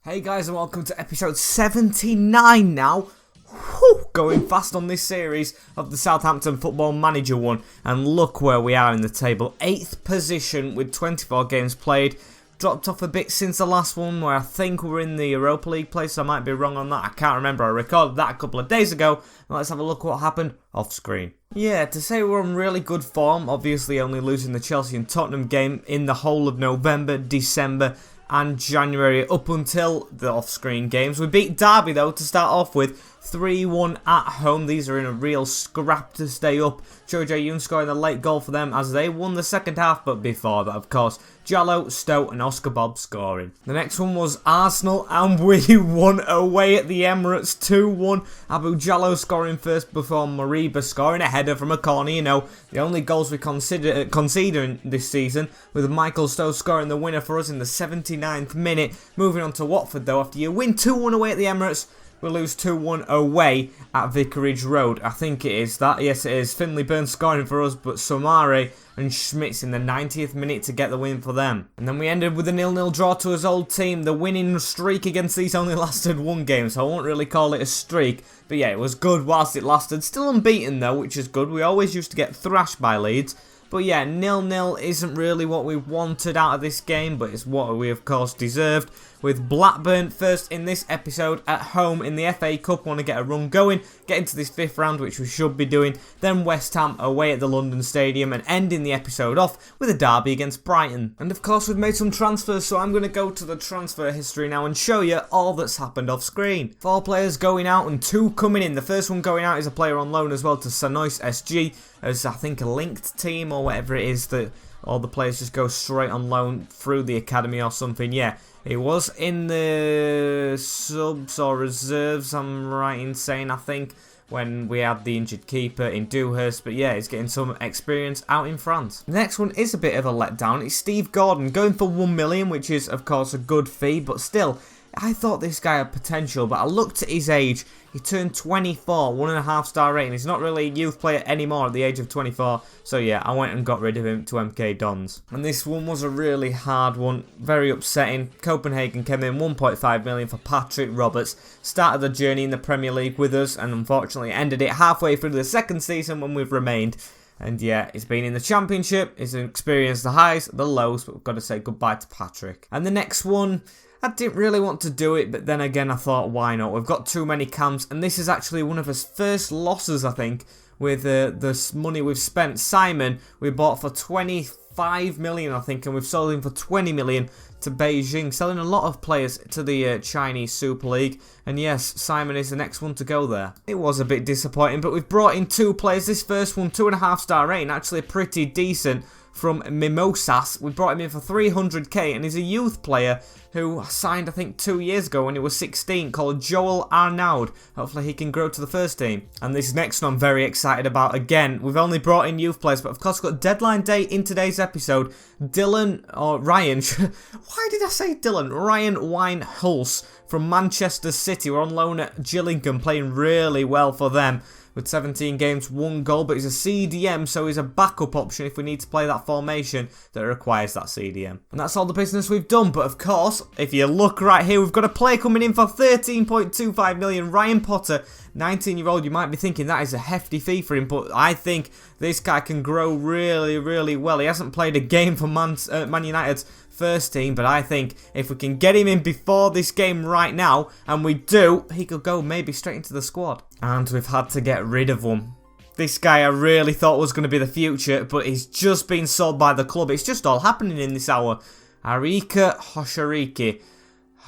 Hey guys, and welcome to episode 79 now. Whew, going fast on this series of the Southampton Football Manager one. And look where we are in the table. 8th position with 24 games played. Dropped off a bit since the last one where I think we were in the Europa League place. I might be wrong on that. I can't remember. I recorded that a couple of days ago. Let's have a look what happened off screen. Yeah, to say we're on really good form. Obviously only losing the Chelsea and Tottenham game in the whole of November, December and January up until the off-screen games. We beat Derby though to start off with 3-1 at home. These are in a real scrap to stay up. Joe Yoon scoring the late goal for them as they won the second half, but before that of course Jallo, Stowe and Oscar Bob scoring. The next one was Arsenal and we won away at the Emirates 2-1. Abu Jallo scoring first before Mariba scoring a header from a corner. You know, the only goals we concede in this season, with Michael Stowe scoring the winner for us in the 79th minute. Moving on to Watford though, after you win 2-1 away at the Emirates, we lose 2-1 away at Vicarage Road. I think it is that. Yes, it is. Finley Burns scoring for us, but Somare and Schmitz in the 90th minute to get the win for them. And then we ended with a 0-0 draw to his old team. The winning streak against these only lasted one game, so I won't really call it a streak. But yeah, it was good whilst it lasted. Still unbeaten though, which is good. We always used to get thrashed by Leeds. But yeah, 0-0 isn't really what we wanted out of this game, but it's what we of course deserved. With Blackburn first in this episode at home in the FA Cup, want to get a run going, get into this 5th round, which we should be doing. Then West Ham away at the London Stadium and ending the episode off with a derby against Brighton. And of course we've made some transfers, so I'm going to go to the transfer history now and show you all that's happened off screen. 4 players going out and 2 coming in. The first one going out is a player on loan as well to Sanois SG, as I think a linked team or whatever it is that all the players just go straight on loan through the academy or something. Yeah, it was in the subs or reserves, I'm right in saying, I think, when we had the injured keeper in Dewhurst. But yeah, he's getting some experience out in France. The next one is a bit of a letdown. It's Steve Gordon going for 1 million, which is of course a good fee, but still, I thought this guy had potential, but I looked at his age. He turned 24, 1.5 star rating. He's not really a youth player anymore at the age of 24. So yeah, I went and got rid of him to MK Dons. And this one was a really hard one, very upsetting. Copenhagen came in 1.5 million for Patrick Roberts. Started the journey in the Premier League with us and unfortunately ended it halfway through the second season when we've remained. And yeah, he's been in the Championship, he's experienced the highs, the lows, but we've got to say goodbye to Patrick. And the next one, I didn't really want to do it, but then again I thought, why not? We've got too many cams, and this is actually one of his first losses, I think, with the money we've spent. Simon, we bought for 25 million, I think, and we've sold him for 20 million to Beijing, selling a lot of players to the Chinese Super League. And yes, Simon is the next one to go there. It was a bit disappointing, but we've brought in 2 players. This first one, 2.5 star rating, actually pretty decent, from Mimosas. We brought him in for 300k, and he's a youth player who signed I think 2 years ago when he was 16, called Joel Arnaud. Hopefully he can grow to the first team. And this next one I'm very excited about. Again, we've only brought in youth players, but of course got deadline day in today's episode. Ryan, why did I say Dylan? Ryan Wine-Hulse from Manchester City. We're on loan at Gillingham, playing really well for them. With 17 games, 1 goal, but he's a CDM, so he's a backup option if we need to play that formation that requires that CDM. And that's all the business we've done, but of course, if you look right here, we've got a player coming in for 13.25 million, Ryan Potter, 19-year-old. You might be thinking that is a hefty fee for him, but I think this guy can grow really, really well. He hasn't played a game for Man United's first team, but I think if we can get him in before this game right now, and we do, he could go maybe straight into the squad. And we've had to get rid of him. This guy I really thought was going to be the future, but he's just been sold by the club. It's just all happening in this hour. Arika Hoshariki.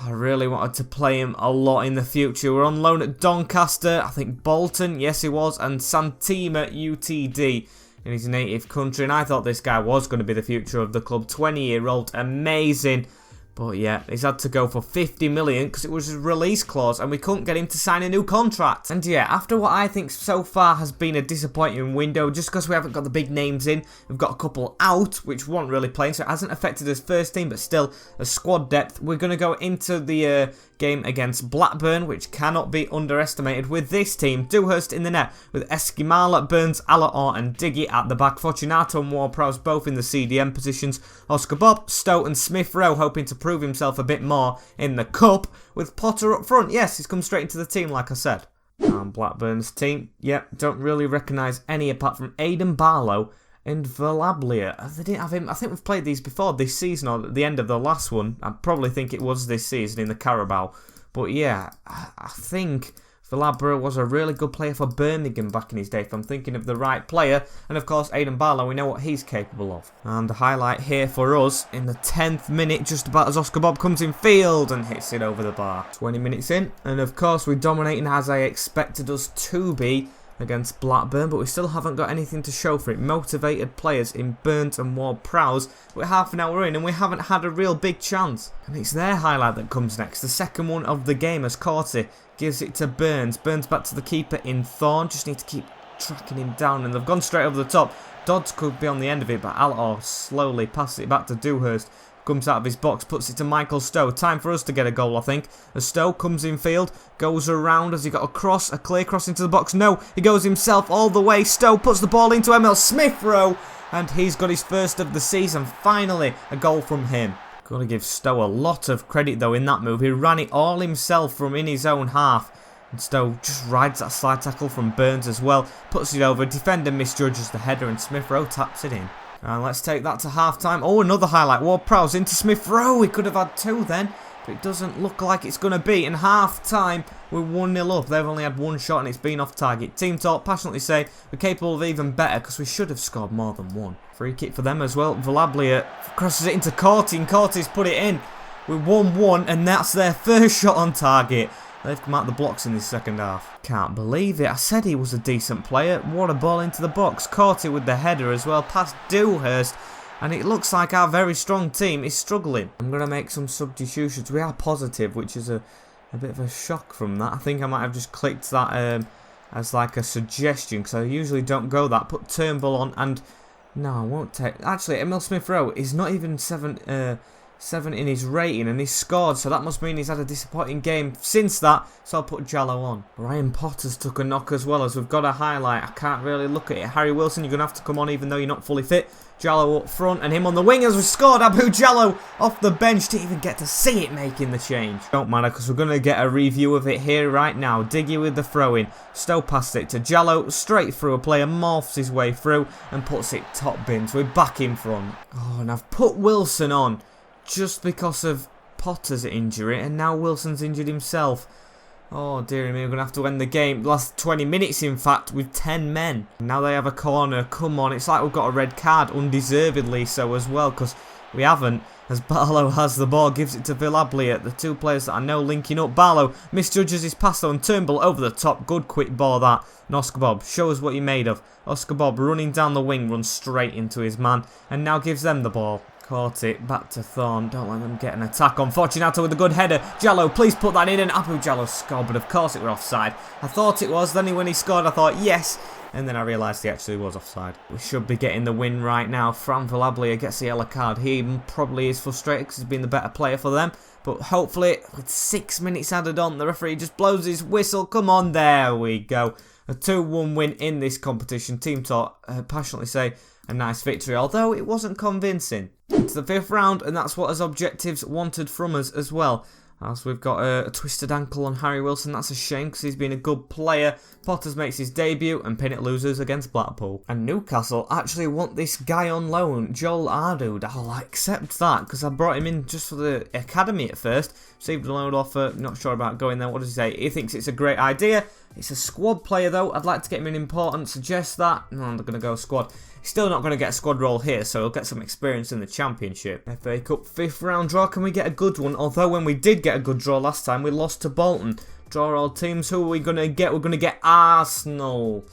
I really wanted to play him a lot in the future. We're on loan at Doncaster, I think Bolton, yes he was, and Santima UTD in his native country. And I thought this guy was going to be the future of the club. 20-year-old, amazing. But yeah, he's had to go for 50 million because it was his release clause and we couldn't get him to sign a new contract. And yeah, after what I think so far has been a disappointing window, just because we haven't got the big names in, we've got a couple out which weren't really playing, so it hasn't affected his first team, but still a squad depth. We're going to go into the game against Blackburn, which cannot be underestimated with this team. Dewhurst in the net with Eskimala, Burns, Alaor and Diggy at the back. Fortunato and Ward-Prowse both in the CDM positions. Oscar Bob, Stowe and Smith Rowe hoping to prove himself a bit more in the cup, with Potter up front. Yes, he's come straight into the team like I said. And Blackburn's team, yep, don't really recognise any apart from Aidan Barlow and Velablia. They didn't have him. I think we've played these before this season or at the end of the last one. I probably think it was this season in the Carabao. But yeah, I think Velabria was a really good player for Birmingham back in his day, if I'm thinking of the right player. And of course, Aidan Barlow, we know what he's capable of. And the highlight here for us, in the 10th minute, just about as Oscar Bob comes in field and hits it over the bar. 20 minutes in, and of course we're dominating as I expected us to be against Blackburn, but we still haven't got anything to show for it. Motivated players in Burnt and Ward-Prowse. We're half an hour in and we haven't had a real big chance. And it's their highlight that comes next, the second one of the game, as Corty gives it to Burns. Burns back to the keeper in Thorn. Just need to keep tracking him down, and they've gone straight over the top. Dodds could be on the end of it, but Alaor slowly passes it back to Dewhurst. Comes out of his box, puts it to Michael Stowe. Time for us to get a goal, I think. As Stowe comes in field, goes around. Has he got a cross? A clear cross into the box? No, he goes himself all the way. Stowe puts the ball into Emil Smith Rowe, and he's got his first of the season. Finally, a goal from him. Got to give Stowe a lot of credit though in that move. He ran it all himself from in his own half. And Stowe just rides that slide tackle from Burns as well. Puts it over. Defender misjudges the header and Smith Rowe taps it in. And let's take that to half-time. Oh, another highlight. Ward-Prowse into Smith Rowe. We could have had two then, but it doesn't look like it's going to be. In half-time, we're 1-0 up. They've only had one shot and it's been off target. Team Talk passionately say we're capable of even better because we should have scored more than one. Free kick for them as well. Velablia crosses it into Corty and Corty's put it in. We're 1-1 and that's their first shot on target. They've come out the blocks in this second half. Can't believe it. I said he was a decent player. What a ball into the box. Caught it with the header as well. Past Dewhurst. And it looks like our very strong team is struggling. I'm going to make some substitutions. We are positive, which is a bit of a shock from that. I think I might have just clicked that as like a suggestion, because I usually don't go that. Put Turnbull on and... No, I won't take... Actually, Emil Smith Rowe is not even 7 in his rating and he's scored, so that must mean he's had a disappointing game since that, so I'll put Jallow on. Ryan Potter's took a knock as well, as we've got a highlight. I can't really look at it. Harry Wilson, you're going to have to come on even though you're not fully fit. Jallow up front and him on the wing as we scored. Abu Jallow off the bench. Didn't even get to see it making the change. Don't matter because we're going to get a review of it here right now. Diggy with the throw-in. Stowe passed it to Jallow. Straight through a player. Morphs his way through and puts it top bins. We're back in front. Oh, and I've put Wilson on just because of Potter's injury, and now Wilson's injured himself. Oh dear me, we're going to have to end the game. Last 20 minutes in fact with 10 men. Now they have a corner, come on, it's like we've got a red card, undeservedly so as well, because we haven't. As Barlow has the ball, gives it to Velablia, the two players that I know linking up. Barlow misjudges his pass on Turnbull over the top, good quick ball that. And Oscar Bob, show us what you're made of. Oscar Bob running down the wing, runs straight into his man, and now gives them the ball. Caught it, back to Thorn, don't let them get an attack on. Fortunato with a good header. Jallow, please put that in, and Abu Jallow scored, but of course it were offside. I thought it was, then when he scored I thought yes, and then I realised he actually was offside. We should be getting the win right now. Fran Velablia gets the yellow card. He probably is frustrated because he's been the better player for them, but hopefully with 6 minutes added on, the referee just blows his whistle. Come on, there we go. A 2-1 win in this competition. Team Talk passionately say a nice victory, although it wasn't convincing. It's the 5th round, and that's what as objectives wanted from us as well. As we've got a twisted ankle on Harry Wilson, that's a shame because he's been a good player. Potters makes his debut and Pinnock loses against Blackpool. And Newcastle actually want this guy on loan, Joel Ardoud. I'll accept that because I brought him in just for the academy at first. Received a loan offer, not sure about going there. What does he say? He thinks it's a great idea. It's a squad player though. I'd like to get him in important. Suggest that. No, I'm going to go squad. He's still not going to get a squad role here, so he'll get some experience in the Championship. FA Cup 5th round draw. Can we get a good one? Although when we did get a good draw last time, we lost to Bolton. Draw all teams. Who are we going to get? We're going to get Arsenal.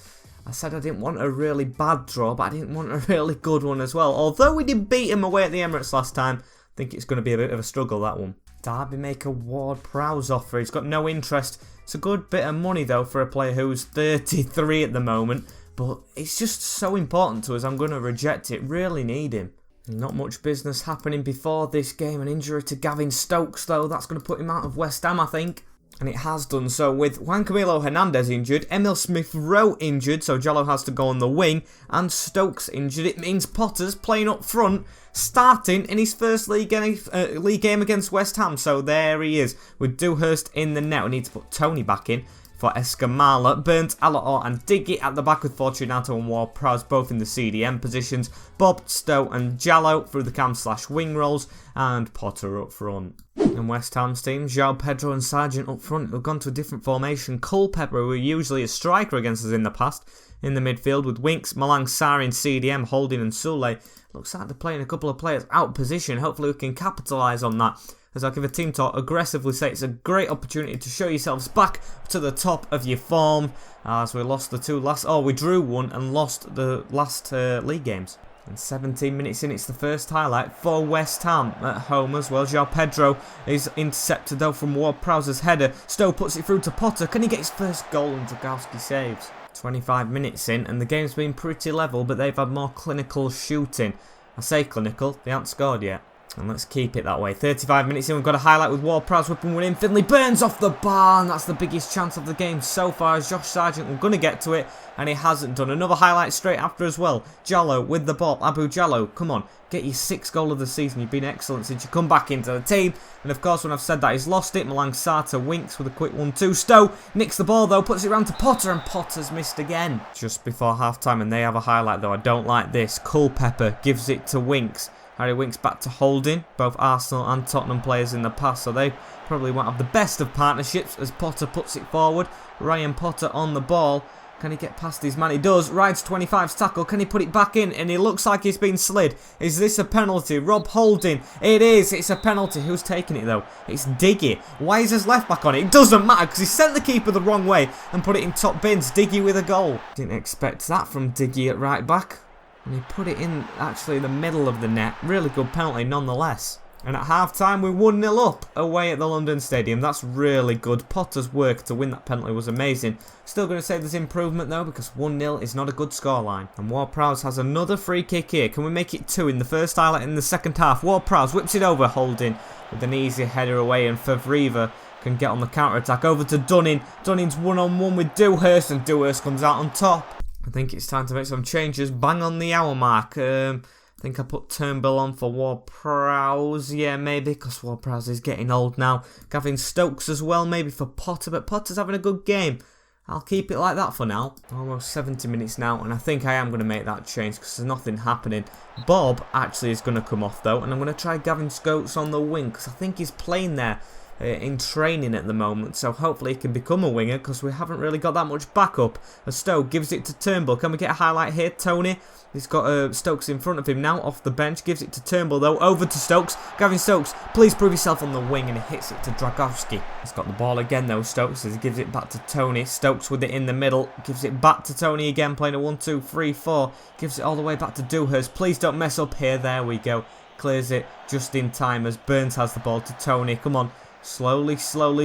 I said I didn't want a really bad draw, but I didn't want a really good one as well. Although we did beat him away at the Emirates last time, I think it's going to be a bit of a struggle, that one. Derby maker Ward-Prowse offer. He's got no interest. It's a good bit of money, though, for a player who's 33 at the moment. But it's just so important to us, I'm going to reject it. Really need him. Not much business happening before this game. An injury to Gavin Stokes, though. That's going to put him out of West Ham, I think. And it has done so, with Juan Camilo Hernandez injured, Emil Smith-Rowe injured, so Jallow has to go on the wing, and Stokes injured. It means Potter's playing up front, starting in his first league game against West Ham. So there he is, with Dewhurst in the net. We need to put Tony back in for Escamala. Burnt, Alaor and Diggy at the back, with Fortunato and Ward-Prowse both in the CDM positions. Bob, Stowe and Jallow through the cam/wing roles, and Potter up front. And West Ham's team, João Pedro and Sargent up front, have gone to a different formation. Culpepper, who were usually a striker against us in the past, in the midfield with Winks, Malang Sarri in CDM, Holding and Sule. Looks like they're playing a couple of players out of position. Hopefully we can capitalise on that. As I give a team talk, aggressively say it's a great opportunity to show yourselves back to the top of your form. As we lost the two last... Oh, we drew one and lost the last league games. And 17 minutes in, it's the first highlight for West Ham at home as well. João Pedro is intercepted though from Ward-Prowse's header. Stowe puts it through to Potter. Can he get his first goal? And Dragowski saves. 25 minutes in, and the game's been pretty level, but they've had more clinical shooting. I say clinical, they haven't scored yet. And let's keep it that way. 35 minutes in, we've got a highlight with Ward-Prowse whipping one in. Finley Burns off the bar, and that's the biggest chance of the game so far, as Josh Sargent was going to get to it, and he hasn't done. Another highlight straight after as well. Jallow with the ball. Abu Jallow, come on. Get your 6th goal of the season. You've been excellent since you come back into the team. And of course, when I've said that, he's lost it. Malang Sarr Winks with a quick 1-2. Stowe nicks the ball though, puts it round to Potter, and Potter's missed again. Just before half-time, and they have a highlight though. I don't like this. Culpepper gives it to Winks. Harry Winks back to Holding, both Arsenal and Tottenham players in the past, so they probably won't have the best of partnerships as Potter puts it forward. Ryan Potter on the ball. Can he get past his man? He does. Rides 25's tackle. Can he put it back in? And he looks like he's been slid. Is this a penalty? Rob Holding. It is. It's a penalty. Who's taking it though? It's Diggy. Why is his left back on it? It doesn't matter because he sent the keeper the wrong way and put it in top bins. Diggy with a goal. Didn't expect that from Diggy at right back. And he put it in actually in the middle of the net. Really good penalty nonetheless. And at half-time, we're 1-0 up away at the London Stadium. That's really good. Potter's work to win that penalty was amazing. Still going to say there's improvement though, because 1-0 is not a good scoreline. And Ward-Prowse has another free kick here. Can we make it 2 in the first highlight in the second half? Ward-Prowse whips it over, Holding with an easy header away, and Favriva can get on the counter-attack. Over to Dunning. Dunning's one-on-one with Dewhurst, and Dewhurst comes out on top. I think it's time to make some changes. Bang on the hour mark. I think I put Turnbull on for Ward-Prowse. Yeah, maybe, because Ward-Prowse is getting old now. Gavin Stokes as well, maybe for Potter, but Potter's having a good game. I'll keep it like that for now. Almost 70 minutes now, and I think I am going to make that change because there's nothing happening. Bob actually is going to come off though, and I'm going to try Gavin Stokes on the wing because I think he's playing there in training at the moment, so hopefully he can become a winger because we haven't really got that much backup. As Stowe gives it to Turnbull. Can we get a highlight here? Tony, he's got Stokes in front of him now off the bench, gives it to Turnbull though, over to Stokes. Gavin Stokes, please prove yourself on the wing, and he hits it to Dragowski. He's got the ball again though, Stokes, as he gives it back to Tony. Stokes with it in the middle, gives it back to Tony again, playing a 1-2-3-4, gives it all the way back to Dewhurst. Please don't mess up here. There we go. Clears it just in time as Burns has the ball to Tony. Come on. Slowly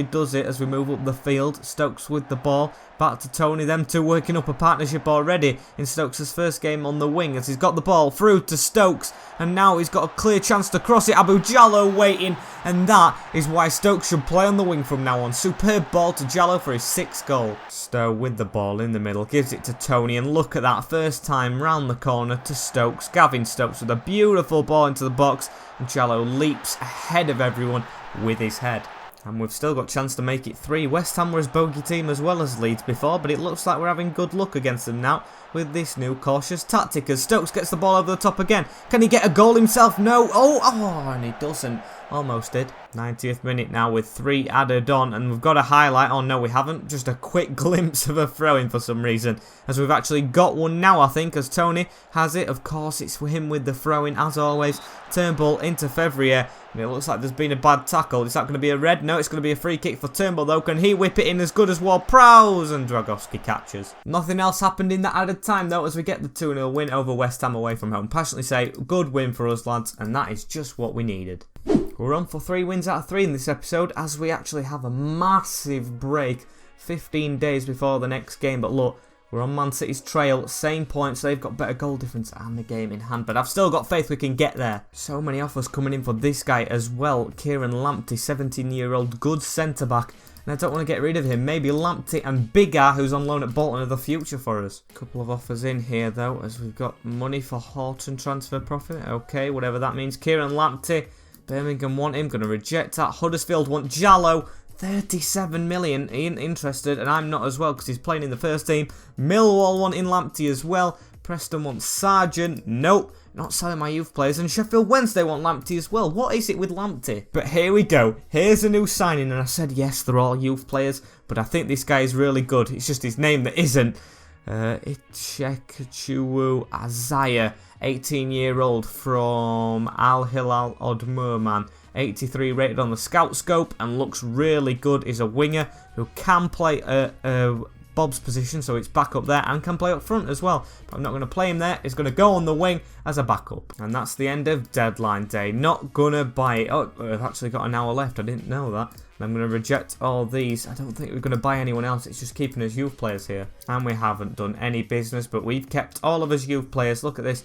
does it as we move up the field. Stokes with the ball. Back to Tony. Them two working up a partnership already in Stokes' first game on the wing as he's got the ball through to Stokes. And now he's got a clear chance to cross it. Abu Jallow waiting. And that is why Stokes should play on the wing from now on. Superb ball to Jallow for his 6th goal. Stowe with the ball in the middle. Gives it to Tony. And look at that. First time round the corner to Stokes. Gavin Stokes with a beautiful ball into the box. And Jallow leaps ahead of everyone with his head. And we've still got a chance to make it 3. West Ham were a bogey team as well as Leeds before, but it looks like we're having good luck against them now with this new cautious tactic as Stokes gets the ball over the top again. Can he get a goal himself? No. Oh, and he doesn't. Almost did. 90th minute now with 3 added on, and we've got a highlight. Oh no, we haven't. Just a quick glimpse of a throw-in for some reason, as we've actually got one now, I think, as Tony has it. Of course, it's him with the throw-in as always. Turnbull into Fevrier, and it looks like there's been a bad tackle. Is that going to be a red? No, it's going to be a free kick for Turnbull though. Can he whip it in as good as Ward-Prowse? And Dragowski catches. Nothing else happened in that added time though, as we get the 2-0 win over West Ham away from home. Passionately say, good win for us lads, and that is just what we needed. We're on for 3 wins out of 3 in this episode, as we actually have a massive break 15 days before the next game. But look, We're on Man City's trail, same points, they've got better goal difference and the game in hand, but I've still got faith we can get there. So many offers coming in for this guy as well. Kieran Lamptey, 17-year-old, good centre-back, and I don't want to get rid of him. Maybe Lamptey and Biggar, who's on loan at Bolton, are the future for us. A couple of offers in here, though, as we've got money for Horton transfer profit. Okay, whatever that means. Kieran Lamptey, Birmingham want him, going to reject that. Huddersfield want Jallow. 37 million, he ain't interested, and I'm not as well because he's playing in the first team. Millwall wanting Lamptey as well. Preston wants Sargent. Nope, not selling my youth players. And Sheffield Wednesday want Lamptey as well. What is it with Lamptey? But here we go. Here's a new signing, and I said yes, they're all youth players, but I think this guy is really good. It's just his name that isn't. Ichekuchu Azaya, 18-year-old from Al Hilal Omdurman. 83 rated on the scout scope and looks really good. Is a winger who can play Bob's position, so it's back up there, and can play up front as well. But I'm not going to play him there. He's going to go on the wing as a backup. And that's the end of deadline day. Not going to buy it. Oh, I've actually got an hour left. I didn't know that. And I'm going to reject all these. I don't think we're going to buy anyone else. It's just keeping us youth players here. And we haven't done any business, but we've kept all of us youth players. Look at this.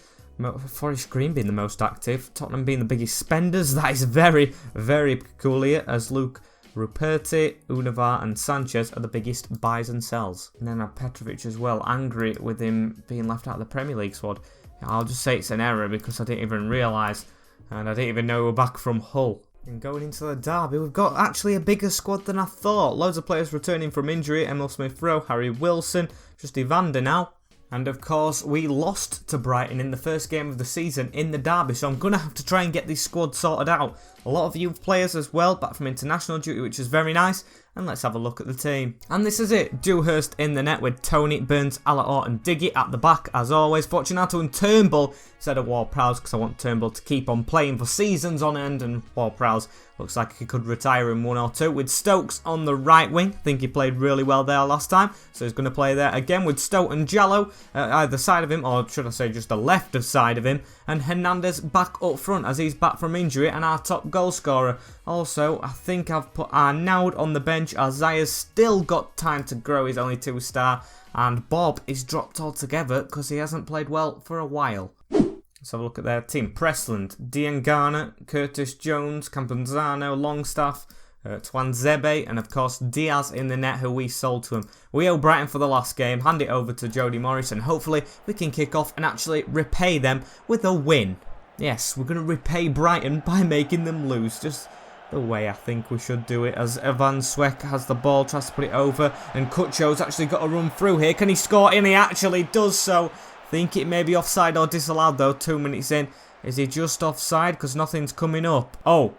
Forest Green being the most active, Tottenham being the biggest spenders. That is very, very peculiar, as Luke Ruperti, Unavar and Sanchez are the biggest buys and sells. And then Petrovic as well, angry with him being left out of the Premier League squad. I'll just say it's an error because I didn't even realise, and I didn't even know we were back from Hull. And going into the derby, we've got actually a bigger squad than I thought. Loads of players returning from injury. Emil Smith-Rowe, Harry Wilson, just Evander now. And of course, we lost to Brighton in the first game of the season in the derby, so I'm going to have to try and get this squad sorted out. A lot of youth players as well, back from international duty, which is very nice. And let's have a look at the team. And this is it. Dewhurst in the net with Tony, Burns, Alaor and Diggy at the back as always. Fortunato and Turnbull instead of Ward-Prowse because I want Turnbull to keep on playing for seasons on end, and Ward-Prowse looks like he could retire in 1 or 2. With Stokes on the right wing. I think he played really well there last time, so he's going to play there again with Stoke and Jallow either side of him, or should I say just the left of side of him, and Hernandez back up front as he's back from injury and our top goal scorer. Also, I think I've put Arnaud on the bench. Isaiah's still got time to grow, he's only 2-star, and Bob is dropped altogether because he hasn't played well for a while. Let's have a look at their team. Pressland, Diangana, Curtis Jones, Campuzano, Longstaff, Twanzebe, and of course Diaz in the net, who we sold to him. We owe Brighton for the last game, hand it over to Jody Morris, and hopefully we can kick off and actually repay them with a win. Yes, we're going to repay Brighton by making them lose, just the way I think we should do it, as Van Sweck has the ball, tries to put it over, and Kutcho's actually got to run through here. Can he score? And he actually does so. Think it may be offside or disallowed though, 2 minutes in. Is he just offside? Because nothing's coming up. Oh,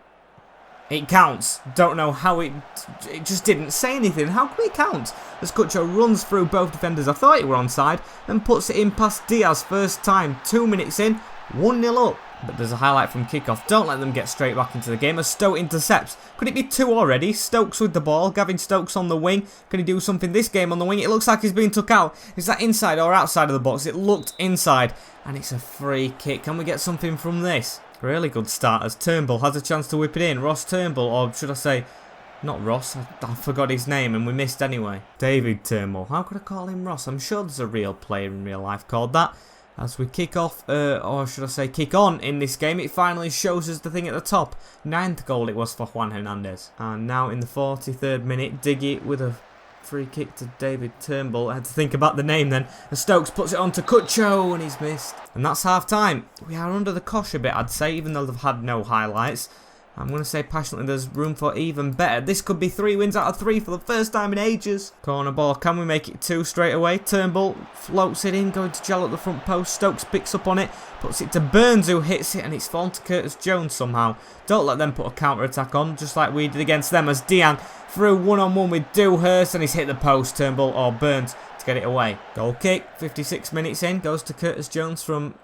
it counts. Don't know how it just didn't say anything. How can it count? As Kutcho runs through both defenders. I thought it were onside. Then puts it in past Diaz. First time, 2 minutes in, 1-0 up. But there's a highlight from kickoff. Don't let them get straight back into the game as Stoke intercepts. Could it be 2 already? Stokes with the ball. Gavin Stokes on the wing. Can he do something this game on the wing? It looks like he's being took out. Is that inside or outside of the box? It looked inside. And it's a free kick. Can we get something from this? Really good start as Turnbull has a chance to whip it in. Ross Turnbull, or should I say, not Ross. I forgot his name and we missed anyway. David Turnbull. How could I call him Ross? I'm sure there's a real player in real life called that. As we kick off, or should I say kick on in this game, it finally shows us the thing at the top. 9th goal it was for Juan Hernandez. And now in the 43rd minute, Diggy with a free kick to David Turnbull. I had to think about the name then. And Stokes puts it on to Kutcho and he's missed. And that's half time. We are under the cosh a bit, I'd say, even though they've had no highlights. I'm going to say passionately there's room for even better. This could be 3 wins out of 3 for the first time in ages. Corner ball, can we make it 2 straight away? Turnbull floats it in, going to Jallow at the front post. Stokes picks up on it, puts it to Burns who hits it, and it's fallen to Curtis Jones somehow. Don't let them put a counter-attack on, just like we did against them, as Diang through 1-on-1 with Dewhurst, and he's hit the post, Turnbull or Burns to get it away. Goal kick, 56 minutes in, goes to Curtis Jones from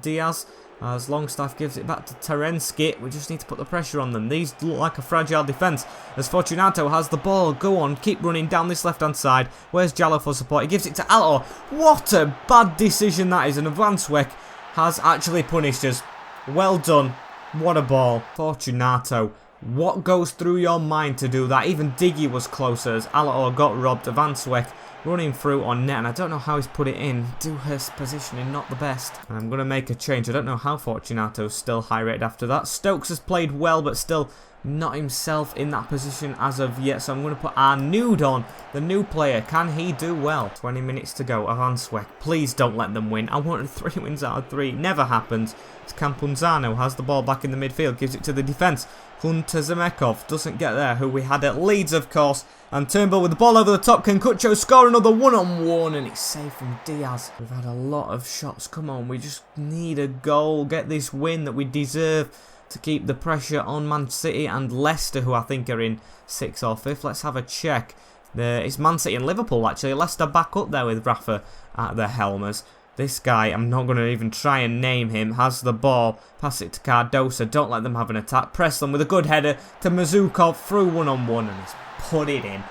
Diaz. As Longstaff gives it back to Terensky, we just need to put the pressure on them. These look like a fragile defence. As Fortunato has the ball, go on, keep running down this left-hand side. Where's Jallow for support? He gives it to Alaor. What a bad decision that is, and Van Sweck has actually punished us. Well done. What a ball. Fortunato What goes through your mind to do that? Even Diggy was closer as Alaor got robbed of Answek running through on net, and I don't know how he's put it in. Dewhurst's positioning not the best. And I'm going to make a change. I don't know how Fortunato's still high rated after that. Stokes has played well, but still not himself in that position as of yet, so I'm going to put our nude on, the new player. Can he do well? 20 minutes to go. Aranswek, please don't let them win. I wanted 3 wins out of 3. Never happens. It's Campunzano has the ball back in the midfield, gives it to the defence. Hunter Zemekov doesn't get there, who we had at Leeds, of course. And Turnbull with the ball over the top. Can Kucho score another one-on-one? And it's safe from Diaz. We've had a lot of shots. Come on, we just need a goal. Get this win that we deserve to keep the pressure on Man City and Leicester, who I think are in 6th or 5th. Let's have a check. It's Man City and Liverpool, actually. Leicester back up there with Rafa at the helmers. This guy, I'm not going to even try and name him, has the ball. Pass it to Cardosa. Don't let them have an attack. Press them with a good header to Mazukov through one-on-one, and he's put it in.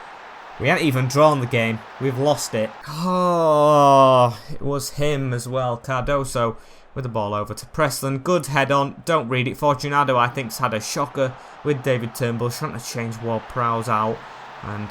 We haven't even drawn the game. We've lost it. Oh, it was him as well. Cardoso with the ball over to Preston. Good head on. Don't read it. Fortunato, I think, has had a shocker with David Turnbull trying to change Ward-Prowse out. And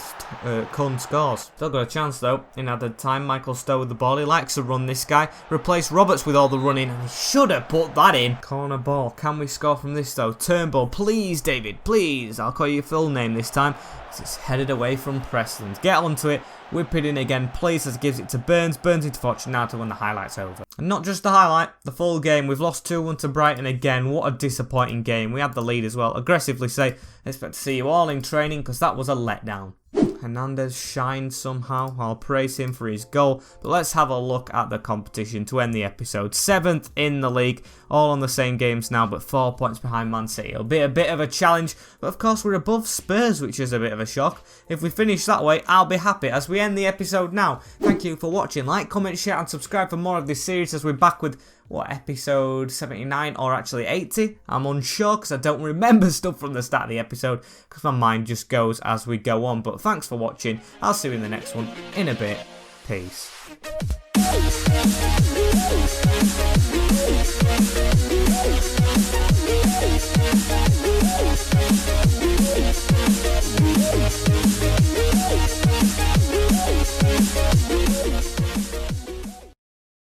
Kun scores. Still got a chance though. In added time, Michael Stowe with the ball. He likes to run, this guy. Replace Roberts with all the running, and he should have put that in. Corner ball. Can we score from this though? Turnbull, please, David, please. I'll call you your full name this time. It's headed away from Preston. Get onto it. Whip it in again, please, as gives it to Burns. Burns into Fortunato when the highlight's over. And not just the highlight, the full game. We've lost 2-1 to Brighton again. What a disappointing game. We had the lead as well. Aggressively say, expect to see you all in training, because that was a letdown. Hernandez shined somehow. I'll praise him for his goal. But let's have a look at the competition to end the episode. 7th in the league. All on the same games now, but 4 points behind Man City. It'll be a bit of a challenge. But of course, we're above Spurs, which is a bit of a shock. If we finish that way, I'll be happy as we end the episode now. Thank you for watching. Like, comment, share, and subscribe for more of this series as we're back with episode 79 or actually 80. I'm unsure because I don't remember stuff from the start of the episode because my mind just goes as we go on. But thanks for watching. I'll see you in the next one in a bit. Peace.